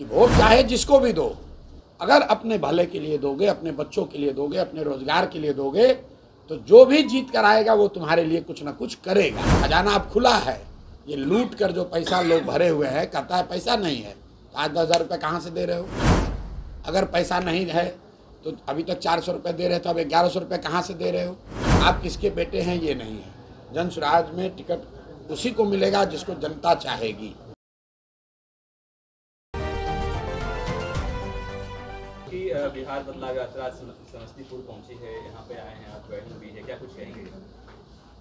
कि वोट चाहे जिसको भी दो, अगर अपने भले के लिए दोगे, अपने बच्चों के लिए दोगे, अपने रोजगार के लिए दोगे, तो जो भी जीत कर आएगा वो तुम्हारे लिए कुछ ना कुछ करेगा। खजाना अब खुला है। ये लूट कर जो पैसा लोग भरे हुए हैं, कहता है पैसा नहीं है, तो आज 10,000 रुपये कहाँ से दे रहे हो? अगर पैसा नहीं है तो अभी तक 400 रुपये दे रहे थे, अब 1100 रुपये कहाँ से दे रहे हो? आप किसके बेटे हैं ये नहीं है। जन स्वराज में टिकट उसी को मिलेगा जिसको जनता चाहेगी। बिहार बदलाव यात्रा समस्तीपुर पहुंची है, यहाँ पे आए हैं आप, बहन भी है, क्या कुछ कहेंगे?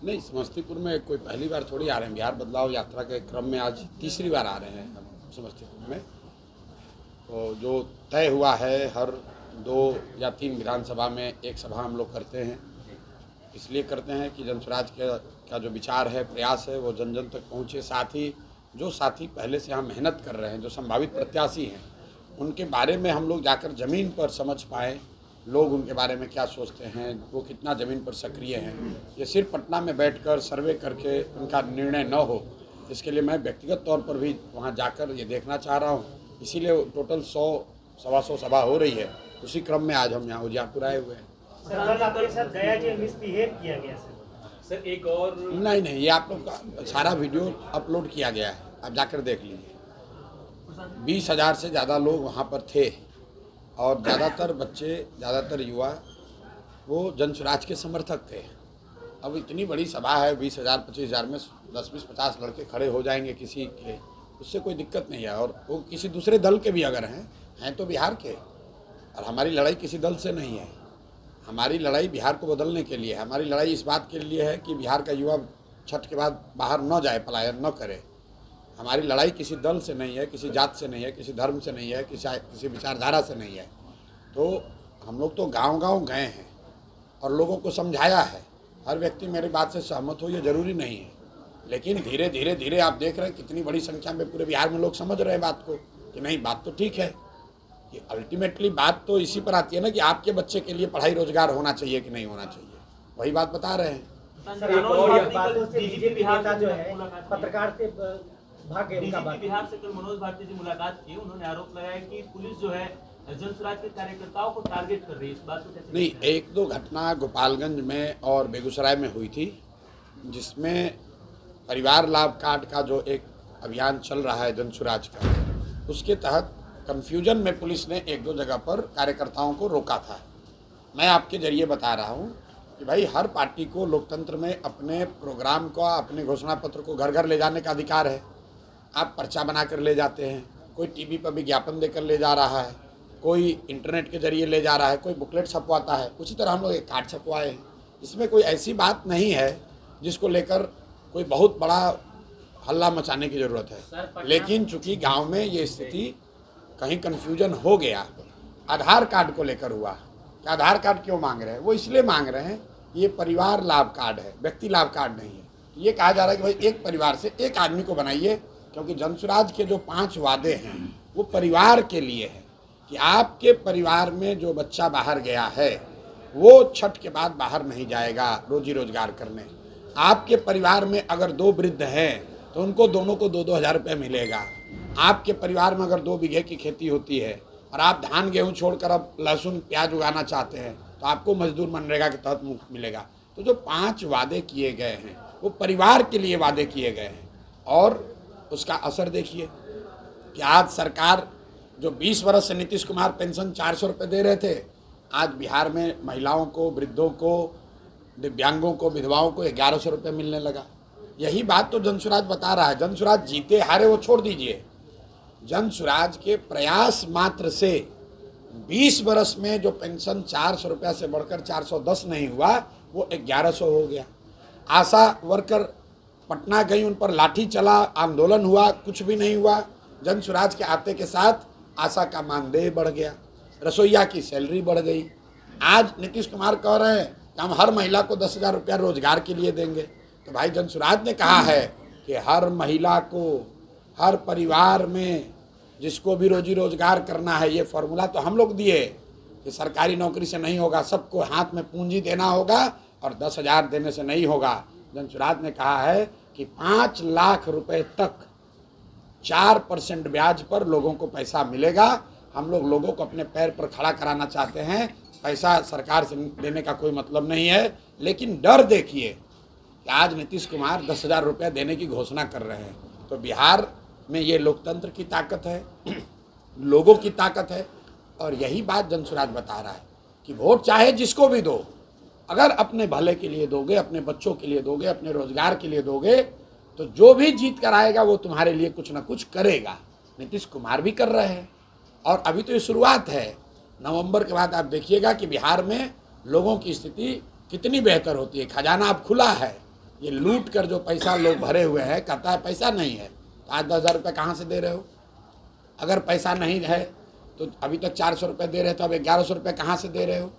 नहीं, समस्तीपुर में कोई पहली बार थोड़ी आ रहे हैं। बिहार बदलाव यात्रा के क्रम में आज तीसरी बार आ रहे हैं हम समस्तीपुर में। तो जो तय हुआ है, हर 2 या 3 विधानसभा में एक सभा हम लोग करते हैं। इसलिए करते हैं कि जन स्वराज का जो विचार है, प्रयास है, वो जन जन तक पहुँचे। साथ ही जो साथी पहले से यहाँ मेहनत कर रहे हैं, जो संभावित प्रत्याशी हैं, उनके बारे में हम लोग जाकर ज़मीन पर समझ पाएँ, लोग उनके बारे में क्या सोचते हैं, वो कितना ज़मीन पर सक्रिय हैं। ये सिर्फ पटना में बैठकर सर्वे करके उनका निर्णय न हो, इसके लिए मैं व्यक्तिगत तौर पर भी वहाँ जाकर ये देखना चाह रहा हूँ। इसीलिए टोटल 100-125 सभा हो रही है। उसी क्रम में आज हम यहाँ उजियारपुर आए हुए हैं। सर एक और नहीं, ये आप लोग का सारा वीडियो अपलोड किया गया है, आप जाकर देख लीजिए। 20,000 से ज़्यादा लोग वहाँ पर थे और ज़्यादातर बच्चे, ज़्यादातर युवा वो जन स्वराज के समर्थक थे। अब इतनी बड़ी सभा है, 20,000 25,000 में 10-20-50 लड़के खड़े हो जाएंगे किसी के, उससे कोई दिक्कत नहीं है। और वो किसी दूसरे दल के भी अगर हैं तो बिहार के। और हमारी लड़ाई किसी दल से नहीं है, हमारी लड़ाई बिहार को बदलने के लिए है। हमारी लड़ाई इस बात के लिए है कि बिहार का युवा छठ के बाद बाहर न जाए, पलायन न करे। हमारी लड़ाई किसी दल से नहीं है, किसी जात से नहीं है, किसी धर्म से नहीं है, किसी विचारधारा से नहीं है। तो हम लोग तो गांव-गांव गए हैं और लोगों को समझाया है। हर व्यक्ति मेरी बात से सहमत हो ये ज़रूरी नहीं है, लेकिन धीरे धीरे आप देख रहे हैं कितनी बड़ी संख्या में पूरे बिहार में लोग समझ रहे हैं बात को कि नहीं, बात तो ठीक है। कि अल्टीमेटली बात तो इसी पर आती है ना कि आपके बच्चे के लिए पढ़ाई रोजगार होना चाहिए कि नहीं होना चाहिए, वही बात बता रहे हैं। पत्रकार से भाग गए, बिहार से कल मनोज भारती जी मुलाकात की, उन्होंने आरोप लगाया कि पुलिस जो है जन स्वराज के कार्यकर्ताओं को टारगेट कर रही है। इस बात को कैसे? नहीं, 1-2 घटना गोपालगंज में और बेगूसराय में हुई थी, जिसमें परिवार लाभ कार्ड का जो एक अभियान चल रहा है जन स्वराज का, उसके तहत कन्फ्यूजन में पुलिस ने 1-2 जगह पर कार्यकर्ताओं को रोका था। मैं आपके जरिए बता रहा हूँ कि भाई हर पार्टी को लोकतंत्र में अपने प्रोग्राम का, अपने घोषणा पत्र को घर घर ले जाने का अधिकार है। आप पर्चा बना कर ले जाते हैं, कोई टीवी पर विज्ञापन देकर ले जा रहा है, कोई इंटरनेट के जरिए ले जा रहा है, कोई बुकलेट छपवाता है। उसी तरह हम लोग एक कार्ड छपवाए हैं। इसमें कोई ऐसी बात नहीं है जिसको लेकर कोई बहुत बड़ा हल्ला मचाने की ज़रूरत है। लेकिन चूंकि गांव में ये स्थिति कहीं कन्फ्यूजन हो गया, आधार कार्ड को लेकर हुआ कि आधार कार्ड क्यों मांग रहे हैं, वो इसलिए मांग रहे हैं ये परिवार लाभ कार्ड है, व्यक्ति लाभ कार्ड नहीं है। ये कहा जा रहा है कि भाई एक परिवार से एक आदमी को बनाइए, क्योंकि जन स्वराज के जो 5 वादे हैं वो परिवार के लिए है कि आपके परिवार में जो बच्चा बाहर गया है वो छठ के बाद बाहर नहीं जाएगा रोजी रोजगार करने। आपके परिवार में अगर 2 वृद्ध हैं तो उनको दोनों को 2-2 हज़ार रुपये मिलेगा। आपके परिवार में अगर 2 बीघे की खेती होती है और आप धान गेहूँ छोड़कर अब लहसुन प्याज उगाना चाहते हैं तो आपको मजदूर मनरेगा के तहत मुफ्त मिलेगा। तो जो 5 वादे किए गए हैं वो परिवार के लिए वादे किए गए हैं और उसका असर देखिए कि आज सरकार जो 20 वर्ष से नीतीश कुमार पेंशन 400 रुपये दे रहे थे, आज बिहार में महिलाओं को, वृद्धों को, दिव्यांगों को, विधवाओं को 1100 रुपये मिलने लगा। यही बात तो जन स्वराज बता रहा है। जन स्वराज जीते हारे वो छोड़ दीजिए, जन स्वराज के प्रयास मात्र से 20 वर्ष में जो पेंशन 400 रुपया से बढ़कर 410 नहीं हुआ, वो 1100 हो गया। आशा वर्कर पटना गई, उन पर लाठी चला, आंदोलन हुआ, कुछ भी नहीं हुआ। जन स्वराज के आते के साथ आशा का मानदेय बढ़ गया, रसोईया की सैलरी बढ़ गई। आज नीतीश कुमार कह रहे हैं कि हम हर महिला को 10,000 रुपया रोजगार के लिए देंगे। तो भाई जन स्वराज ने कहा है कि हर महिला को, हर परिवार में जिसको भी रोजी रोजगार करना है, ये फॉर्मूला तो हम लोग दिए कि सरकारी नौकरी से नहीं होगा, सबको हाथ में पूंजी देना होगा और 10,000 देने से नहीं होगा। जन स्वराज ने कहा है कि 5 लाख रुपए तक 4% ब्याज पर लोगों को पैसा मिलेगा। हम लोगों को अपने पैर पर खड़ा कराना चाहते हैं। पैसा सरकार से देने का कोई मतलब नहीं है, लेकिन डर देखिए कि आज नीतीश कुमार 10,000 रुपया देने की घोषणा कर रहे हैं। तो बिहार में ये लोकतंत्र की ताकत है, लोगों की ताकत है, और यही बात जनसुराज बता रहा है कि वोट चाहे जिसको भी दो, अगर अपने भले के लिए दोगे, अपने बच्चों के लिए दोगे, अपने रोजगार के लिए दोगे, तो जो भी जीत कर आएगा वो तुम्हारे लिए कुछ ना कुछ करेगा। नीतीश कुमार भी कर रहे हैं, और अभी तो ये शुरुआत है। नवंबर के बाद आप देखिएगा कि बिहार में लोगों की स्थिति कितनी बेहतर होती है। खजाना अब खुला है। ये लूट कर जो पैसा लोग भरे हुए हैं, कहता है पैसा नहीं है, तो आज 10,000 रुपये कहाँ से दे रहे हो? अगर पैसा नहीं है तो अभी तक 400 रुपये दे रहे थे, अब 1100 रुपये कहाँ से दे रहे हो?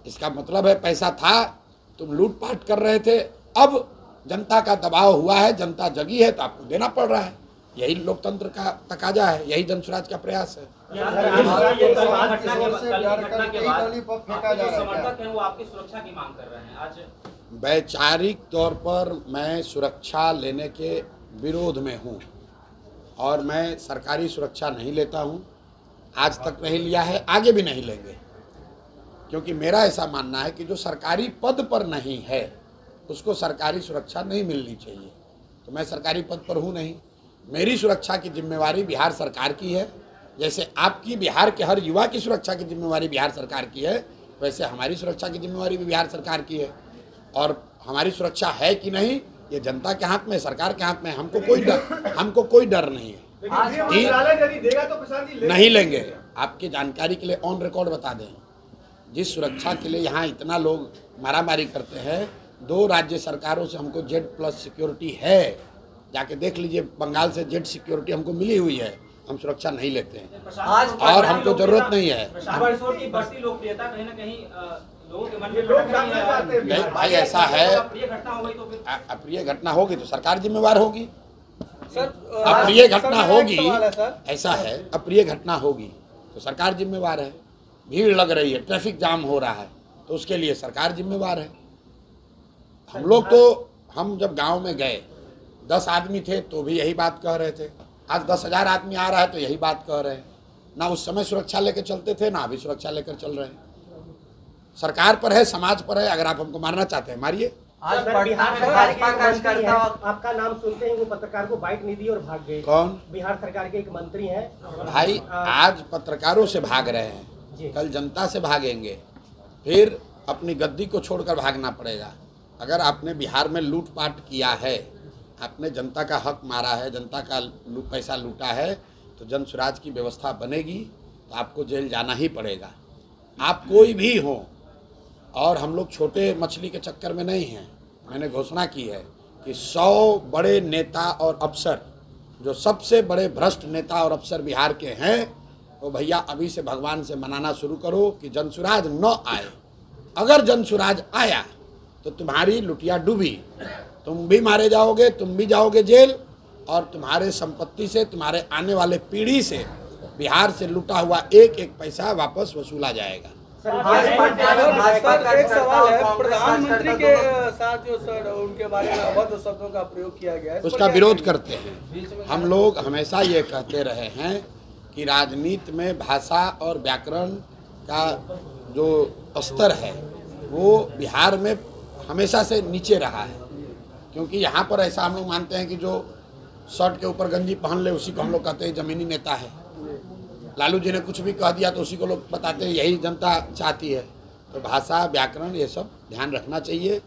इसका मतलब है पैसा था, तुम लूटपाट कर रहे थे, अब जनता का दबाव हुआ है, जनता जगी है, तो आपको देना पड़ रहा है। यही लोकतंत्र का तकाजा है, यही जनसुराज का प्रयास है। वैचारिक तौर पर मैं सुरक्षा लेने के विरोध में हूँ, और मैं सरकारी सुरक्षा नहीं लेता हूँ। आज तक नहीं लिया है, आगे भी नहीं लेंगे, क्योंकि मेरा ऐसा मानना है कि जो सरकारी पद पर नहीं है उसको सरकारी सुरक्षा नहीं मिलनी चाहिए। तो मैं सरकारी पद पर हूँ नहीं। मेरी सुरक्षा की जिम्मेवारी बिहार सरकार की है। जैसे आपकी बिहार के हर युवा की सुरक्षा की जिम्मेवारी बिहार सरकार की है, वैसे हमारी सुरक्षा की जिम्मेवारी भी बिहार सरकार की है। और हमारी सुरक्षा है कि नहीं, ये जनता के हाथ में, सरकार के हाथ में। हमको कोई डर नहीं है कि नहीं लेंगे। आपकी जानकारी के लिए ऑन रिकॉर्ड बता दें, जिस सुरक्षा के लिए यहाँ इतना लोग मारामारी करते हैं, 2 राज्य सरकारों से हमको Z+ सिक्योरिटी है। जाके देख लीजिए, बंगाल से Z सिक्योरिटी हमको मिली हुई है। हम सुरक्षा नहीं लेते हैं और हमको जरूरत नहीं है। नहीं भाई, ऐसा है, अप्रिय घटना होगी तो सरकार जिम्मेवार होगी। अप्रिय घटना होगी, ऐसा है, अप्रिय घटना होगी तो सरकार जिम्मेवार है। भीड़ लग रही है, ट्रैफिक जाम हो रहा है, तो उसके लिए सरकार जिम्मेवार है। हम जब गांव में गए 10 आदमी थे तो भी यही बात कह रहे थे। आज 10,000 आदमी आ रहा है तो यही बात कह रहे हैं। ना उस समय सुरक्षा लेकर चलते थे, ना अभी सुरक्षा लेकर चल रहे हैं। सरकार पर है, समाज पर है। अगर आप हमको मारना चाहते हैं मारिए। आज बिहार सरकार के मंत्री हैं, आपका नाम सुनते ही वो पत्रकार को बाइट नहीं दी और भाग गए। कौन? बिहार सरकार के एक मंत्री हैं। भाई आज पत्रकारों से भाग रहे हैं, कल जनता से भागेंगे, फिर अपनी गद्दी को छोड़कर भागना पड़ेगा। अगर आपने बिहार में लूटपाट किया है, आपने जनता का हक मारा है, जनता का पैसा लूटा है, तो जनसुराज की व्यवस्था बनेगी तो आपको जेल जाना ही पड़ेगा। आप कोई भी हो, और हम लोग छोटे मछली के चक्कर में नहीं हैं। मैंने घोषणा की है कि 100 बड़े नेता और अफसर, जो सबसे बड़े भ्रष्ट नेता और अफसर बिहार के हैं, वो भैया अभी से भगवान से मनाना शुरू करो कि जनसुराज न आए। अगर जनसुराज आया तो तुम्हारी लुटिया डूबी, तुम भी मारे जाओगे, तुम भी जाओगे जेल, और तुम्हारे संपत्ति से, तुम्हारे आने वाले पीढ़ी से बिहार से लूटा हुआ एक एक पैसा वापस वसूला जाएगा। एक सवाल है, प्रधानमंत्री के साथ जो सर उनके बारे में अभद्र शब्दों का प्रयोग किया गया है, उसका विरोध करते हैं। हम लोग हमेशा ये कहते रहे हैं कि राजनीति में भाषा और व्याकरण का जो स्तर है वो बिहार में हमेशा से नीचे रहा है, क्योंकि यहाँ पर ऐसा हम लोग मानते हैं कि जो शर्ट के ऊपर गंजी पहन ले उसी को हम लोग कहते हैं जमीनी नेता है। लालू जी ने कुछ भी कह दिया तो उसी को लोग बताते हैं यही जनता चाहती है। तो भाषा, व्याकरण, ये सब ध्यान रखना चाहिए।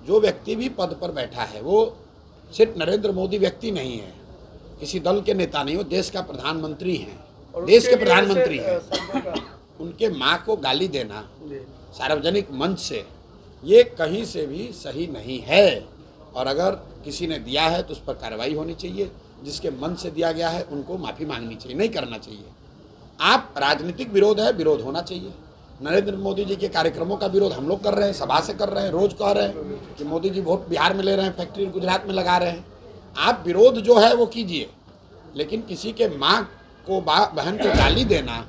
जो व्यक्ति भी पद पर बैठा है वो सिर्फ नरेंद्र मोदी व्यक्ति नहीं है, किसी दल के नेता नहीं, वो देश का प्रधानमंत्री हैं, देश के प्रधानमंत्री हैं। उनके माँ को गाली देना सार्वजनिक मंच से, ये कहीं से भी सही नहीं है। और अगर किसी ने दिया है तो उस पर कार्रवाई होनी चाहिए। जिसके मन से दिया गया है उनको माफ़ी मांगनी चाहिए, नहीं करना चाहिए। आप राजनीतिक विरोध है, विरोध होना चाहिए। नरेंद्र मोदी जी के कार्यक्रमों का विरोध हम लोग कर रहे हैं, सभा से कर रहे हैं, रोज कह रहे हैं कि मोदी जी वोट बिहार में ले रहे हैं, फैक्ट्री गुजरात में लगा रहे हैं। आप विरोध जो है वो कीजिए, लेकिन किसी के माँ को, बहन को गाली देना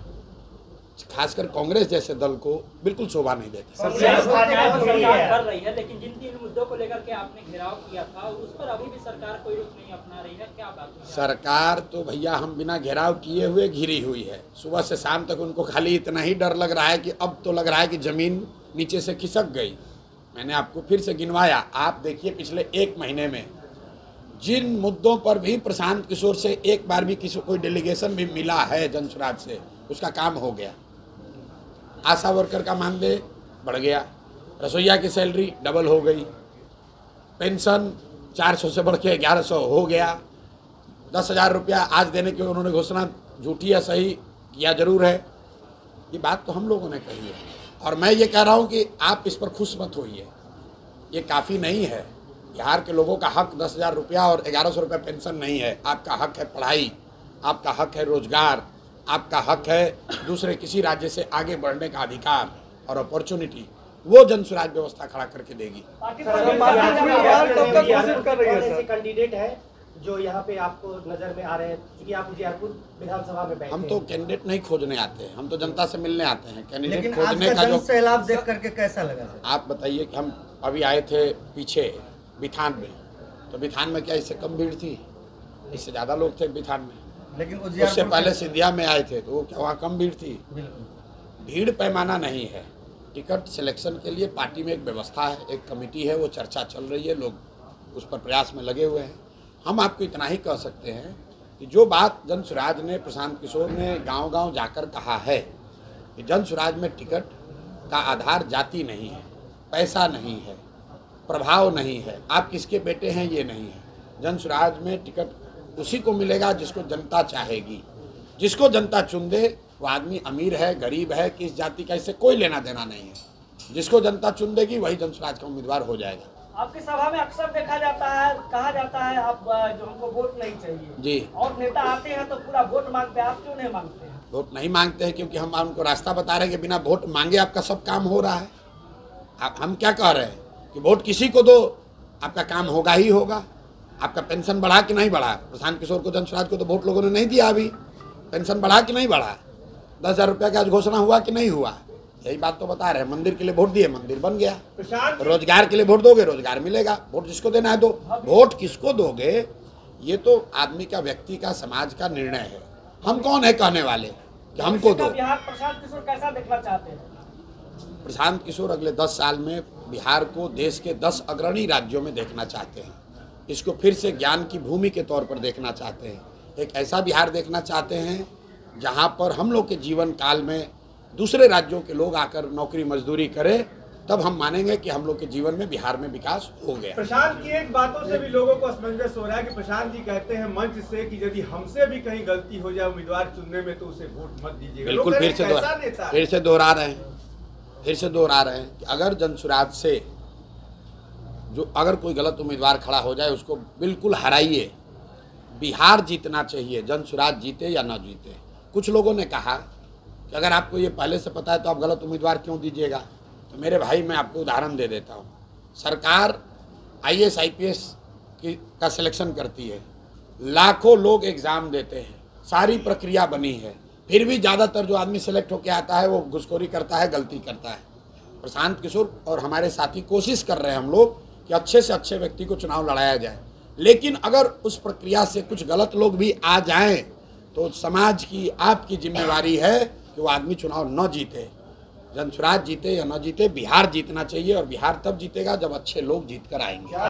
खासकर कांग्रेस जैसे दल को बिल्कुल शोभा नहीं देती। सरकार कर रही है, लेकिन जिन 3 मुद्दों को लेकर के आपने घेराव किया था उस पर अभी भी सरकार कोई रुख नहीं अपना रही है, क्या बात है? सरकार तो भैया हम बिना घेराव किए हुए घिरी हुई है। सुबह से शाम तक उनको खाली इतना ही डर लग रहा है कि अब तो लग रहा है कि जमीन नीचे से खिसक गई। मैंने आपको फिर से गिनवाया, आप देखिए पिछले 1 महीने में जिन मुद्दों पर भी प्रशांत किशोर से एक बार भी किसी कोई डेलीगेशन भी मिला है जनसुराज से, उसका काम हो गया। आशा वर्कर का मानदेय बढ़ गया, रसोईया की सैलरी डबल हो गई, पेंशन 400 से बढ़ के 1100 हो गया, 10,000 रुपया आज देने की उन्होंने घोषणा झूठी या सही किया जरूर है। ये बात तो हम लोगों ने कही है और मैं ये कह रहा हूँ कि आप इस पर खुश मत होइए, ये काफ़ी नहीं है। बिहार के लोगों का हक 10,000 रुपया और 1100 रुपया पेंशन नहीं है। आपका हक है पढ़ाई, आपका हक है रोजगार, आपका हक है दूसरे किसी राज्य से आगे बढ़ने का अधिकार और अपॉर्चुनिटी। वो जनसुराज व्यवस्था खड़ा करके देगी। कैंडिडेट है जो यहाँ पे आपको नजर में आ रहे हैं, क्योंकि आप उजियारपुर विधानसभा में बैठे हम तो कैंडिडेट नहीं खोजने आते हैं, हम तो जनता से मिलने आते हैं। कैंडिडेट खोजने खोजने का जो सैलाब देख करके कैसा लगा? आप बताइए कि हम अभी आए थे पीछे बिथान में, तो बिथान में क्या इससे कम भीड़ थी? इससे ज़्यादा लोग थे बिथान में। लेकिन उससे पहले सिंधिया में आए थे तो क्या वहाँ कम भीड़ थी? भीड़ पैमाना नहीं है। टिकट सिलेक्शन के लिए पार्टी में एक व्यवस्था है, एक कमेटी है, वो चर्चा चल रही है, लोग उस पर प्रयास में लगे हुए हैं। हम आपको इतना ही कह सकते हैं कि जो बात जनसुराज ने, प्रशांत किशोर ने गांव-गांव जाकर कहा है कि जनसुराज में टिकट का आधार जाति नहीं है, पैसा नहीं है, प्रभाव नहीं है, आप किसके बेटे हैं ये नहीं है। जनसुराज में टिकट उसी को मिलेगा जिसको जनता चाहेगी। जिसको जनता चुन दे वो आदमी अमीर है, गरीब है, किस जाति का, इससे कोई लेना देना नहीं है। जिसको जनता चुन देगी वही जनसुराज का उम्मीदवार हो जाएगा। आपकी सभा में अक्सर देखा जाता है, कहा जाता है आप जो हमको वोट नहीं चाहिए जी, और नेता आते हैं तो पूरा वोट मांगते हैं, आप क्यों नहीं मांगते हैं? वोट नहीं मांगते हैं क्योंकि हम उनको रास्ता बता रहे हैं कि बिना वोट मांगे आपका सब काम हो रहा है। हम क्या कह रहे हैं कि वोट किसी को दो, आपका काम होगा ही होगा। आपका पेंशन बढ़ा कि नहीं बढ़ा? प्रशांत किशोर को, जनसुराज को तो वोट लोगों ने नहीं दिया, अभी पेंशन बढ़ा कि नहीं बढ़ा? 10,000 रुपया का आज घोषणा हुआ कि नहीं हुआ? यही बात तो बता रहे हैं। मंदिर के लिए वोट दिए, मंदिर बन गया। रोजगार के लिए वोट दोगे, रोजगार मिलेगा। वोट जिसको देना है दो। वोट किसको दोगे ये तो आदमी का, व्यक्ति का, समाज का निर्णय है। हम कौन है कहने वाले कि हमको दो? प्रशांत किशोर कैसा देखना चाहते हैं? प्रशांत किशोर अगले 10 साल में बिहार को देश के 10 अग्रणी राज्यों में देखना चाहते हैं। इसको फिर से ज्ञान की भूमि के तौर पर देखना चाहते हैं। एक ऐसा बिहार देखना चाहते हैं जहां पर हम लोग के जीवन काल में दूसरे राज्यों के लोग आकर नौकरी मजदूरी करें, तब हम मानेंगे कि हम लोग के जीवन में, बिहार में विकास हो गया। प्रशांत की एक बातों से भी लोगों को असमंजस हो रहा है कि प्रशांत जी कहते हैं मंच से कि यदि हमसे भी कहीं गलती हो जाए उम्मीदवार चुनने में तो उसे वोट मत दीजिएगा। बिल्कुल फिर से दोहरा रहे हैं कि अगर जनसुराज से अगर कोई गलत उम्मीदवार खड़ा हो जाए उसको बिल्कुल हराइए। बिहार जीतना चाहिए, जनसुराज जीते या ना जीते। कुछ लोगों ने कहा कि अगर आपको ये पहले से पता है तो आप गलत उम्मीदवार क्यों दीजिएगा? तो मेरे भाई मैं आपको उदाहरण दे देता हूँ। सरकार IAS IPS का सिलेक्शन करती है, लाखों लोग एग्ज़ाम देते हैं, सारी प्रक्रिया बनी है, फिर भी ज़्यादातर जो आदमी सेलेक्ट होकर आता है वो घुसखोरी करता है, गलती करता है। प्रशांत किशोर और हमारे साथी कोशिश कर रहे हैं हम लोग कि अच्छे से अच्छे व्यक्ति को चुनाव लड़ाया जाए, लेकिन अगर उस प्रक्रिया से कुछ गलत लोग भी आ जाएं तो समाज की, आपकी जिम्मेवारी है कि वो आदमी चुनाव न जीते। जनसुराज जीते या न जीते, बिहार जीतना चाहिए और बिहार तब जीतेगा जब अच्छे लोग जीत कर आएंगे।